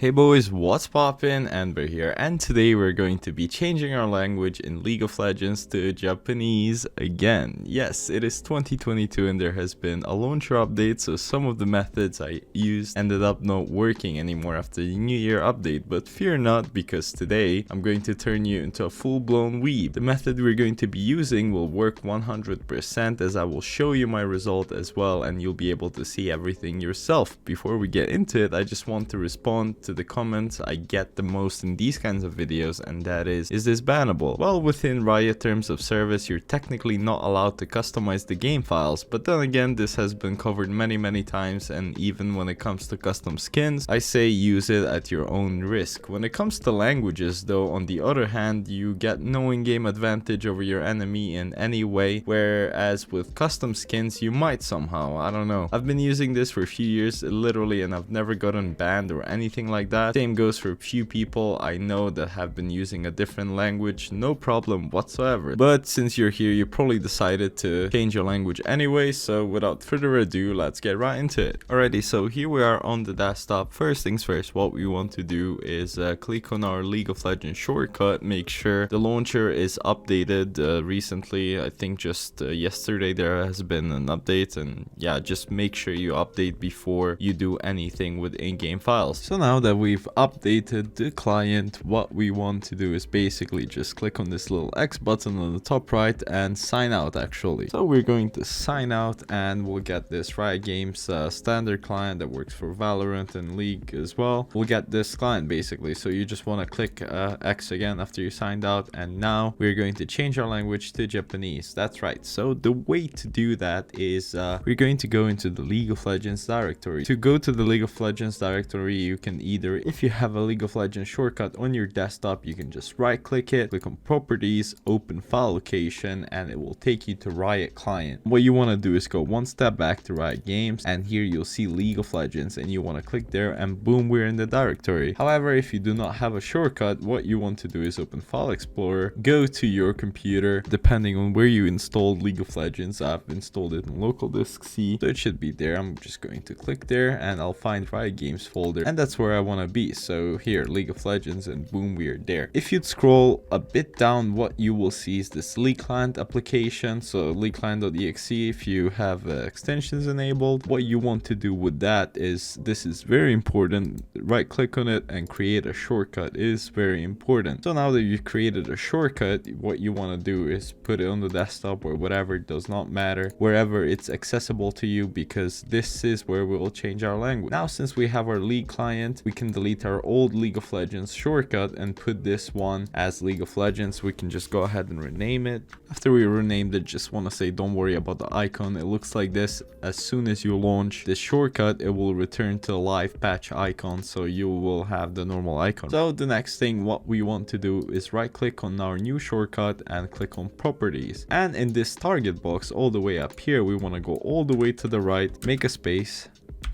Hey boys, what's poppin'? Anber here, and today we're going to be changing our language in League of Legends to Japanese again. Yes, it is 2022 and there has been a launcher update, so some of the methods I used ended up not working anymore after the New Year update, but fear not, because today I'm going to turn you into a full-blown weeb. The method we're going to be using will work 100%, as I will show you my result as well, and you'll be able to see everything yourself. Before we get into it, I just want to respond to the comments I get the most in these kinds of videos, and that is this bannable? Well, within Riot terms of service, you're technically not allowed to customize the game files, but then again, this has been covered many times, and even when it comes to custom skins, I say use it at your own risk. When it comes to languages though, on the other hand, you get no in-game advantage over your enemy in any way, whereas with custom skins you might somehow. I don't know. I've been using this for a few years literally, and I've never gotten banned or anything like that. Same goes for a few people I know that have been using a different language, no problem whatsoever. But since you're here, you probably decided to change your language anyway, so without further ado, let's get right into it. Alrighty, so here we are on the desktop. First things first, what we want to do is click on our League of Legends shortcut. Make sure the launcher is updated recently. I think just yesterday there has been an update, and yeah, just make sure you update before you do anything with in-game files. So now that we've updated the client, what we want to do is basically just click on this little X button on the top right and sign out actually. So we're going to sign out and we'll get this Riot Games standard client that works for Valorant and League as well. We'll get this client basically. So you just want to click X again after you signed out, and now we're going to change our language to Japanese. That's right. So the way to do that is we're going to go into the League of Legends directory. To go to the League of Legends directory, you can either, if you have a League of Legends shortcut on your desktop, you can just right click it, click on properties, open file location, and it will take you to Riot client. What you want to do is go one step back to Riot Games, and here you'll see League of Legends, and you want to click there, and boom, we're in the directory. However, if you do not have a shortcut, what you want to do is open File Explorer, go to your computer, depending on where you installed League of Legends. I've installed it in local disk C, so it should be there. I'm just going to click there and I'll find Riot Games folder, and that's where I want to be. So here, League of Legends, and boom, we're there. If you'd scroll a bit down, what you will see is this League Client application. So leagueclient.exe, if you have extensions enabled, what you want to do with that is, this is very important, right click on it and create a shortcut is very important. So now that you've created a shortcut, what you want to do is put it on the desktop or whatever, it does not matter, wherever it's accessible to you, because this is where we will change our language. Now, since we have our League client, we can delete our old League of Legends shortcut and put this one as League of Legends. We can just go ahead and rename it. After we renamed it, just want to say don't worry about the icon. It looks like this. As soon as you launch this shortcut, it will return to the live patch icon, so you will have the normal icon. So the next thing what we want to do is right click on our new shortcut and click on properties, and in this target box all the way up here, we want to go all the way to the right, make a space,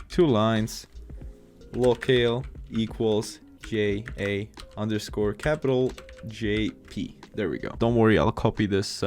2 lines, locale equals JA underscore capital JP. There we go. Don't worry, I'll copy this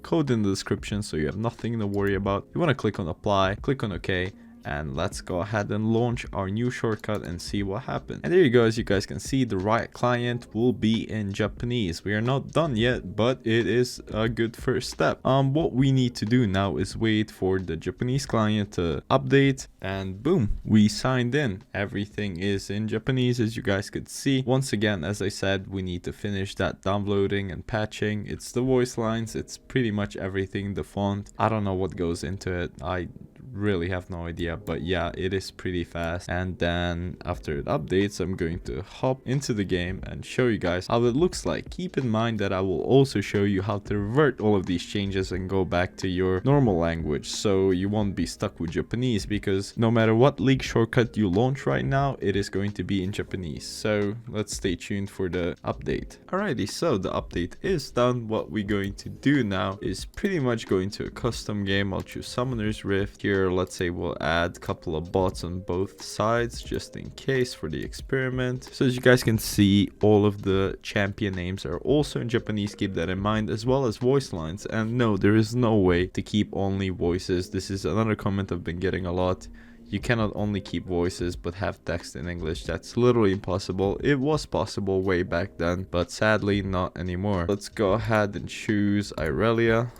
code in the description so you have nothing to worry about. You want to click on apply, click on OK, and let's go ahead and launch our new shortcut and see what happens. And there you go. As you guys can see, the Riot client will be in Japanese. We are not done yet, but it is a good first step. What we need to do now is wait for the Japanese client to update, and boom, we signed in. Everything is in Japanese, as you guys could see. Once again, as I said, we need to finish that downloading and patching. It's the voice lines, it's pretty much everything. The font, I don't know what goes into it. I really have no idea, but yeah, it is pretty fast. And then after it updates, I'm going to hop into the game and show you guys how it looks like. Keep in mind that I will also show you how to revert all of these changes and go back to your normal language, so you won't be stuck with Japanese, because no matter what League shortcut you launch right now, it is going to be in Japanese. So let's stay tuned for the update. Alrighty, so the update is done. What we're going to do now is pretty much go into a custom game. I'll choose Summoner's Rift here. Let's say we'll add a couple of bots on both sides just in case for the experiment. So as you guys can see, all of the champion names are also in Japanese. Keep that in mind, as well as voice lines. And no, there is no way to keep only voices. This is another comment I've been getting a lot. You cannot only keep voices but have text in English. That's literally impossible. It was possible way back then, but sadly not anymore. Let's go ahead and choose Irelia.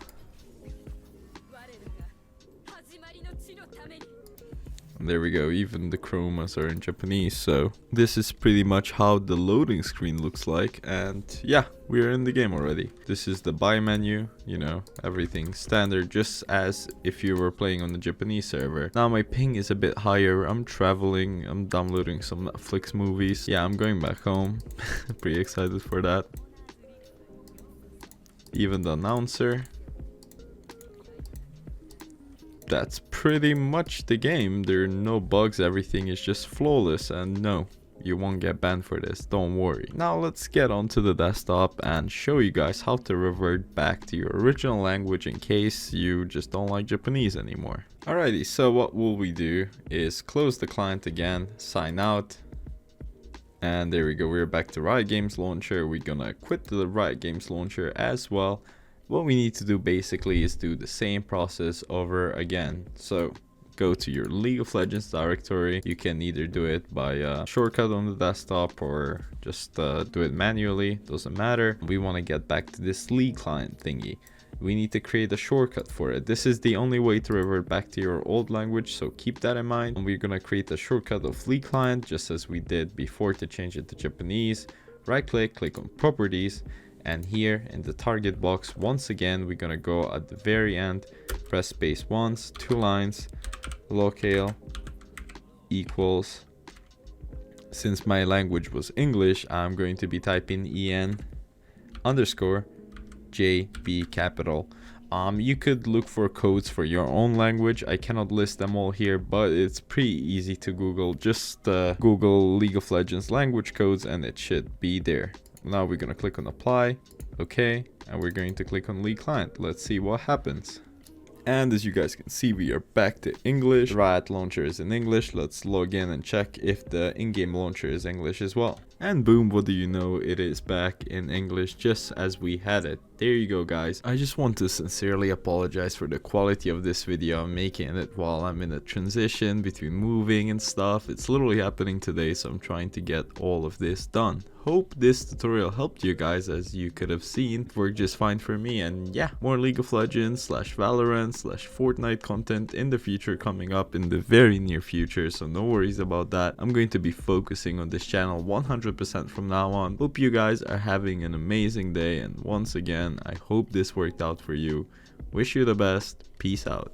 And there we go, even the chromas are in Japanese, so this is pretty much how the loading screen looks like. And yeah, we're in the game already. This is the buy menu, you know, everything standard, just as if you were playing on the Japanese server. Now my ping is a bit higher. I'm traveling, I'm downloading some Netflix movies. Yeah, I'm going back home. Pretty excited for that. Even the announcer. That's pretty much the game. There are no bugs, everything is just flawless, and no, you won't get banned for this, don't worry. Now let's get onto the desktop and show you guys how to revert back to your original language in case you just don't like Japanese anymore. Alrighty, so what will we do is close the client again, sign out, and there we go, we're back to Riot Games launcher. We're gonna quit the Riot Games launcher as well. What we need to do basically is do the same process over again. So go to your League of Legends directory. You can either do it by a shortcut on the desktop or just do it manually, doesn't matter. We want to get back to this League client thingy. We need to create a shortcut for it. This is the only way to revert back to your old language, so keep that in mind. And we're gonna create a shortcut of League client just as we did before to change it to Japanese. Right click, click on properties. And here in the target box, once again, we're gonna go at the very end, press space once, 2 lines, locale equals. Since my language was English, I'm going to be typing eune underscore JB capital. You could look for codes for your own language. I cannot list them all here, but it's pretty easy to Google. Just Google League of Legends language codes and it should be there. Now we're gonna click on apply, okay, and we're going to click on League client. Let's see what happens. And as you guys can see, we are back to English. Riot launcher is in English. Let's log in and check if the in-game launcher is English as well. And boom, what do you know, it is back in English just as we had it. There you go, guys. I just want to sincerely apologize for the quality of this video. I'm making it while I'm in a transition between moving and stuff. It's literally happening today, so I'm trying to get all of this done. Hope this tutorial helped you guys. As you could have seen, it worked just fine for me. And yeah, more League of Legends / Valorant / Fortnite content in the future coming up in the very near future, so no worries about that. I'm going to be focusing on this channel 100% from now on. Hope you guys are having an amazing day, and once again, I hope this worked out for you. Wish you the best. Peace out.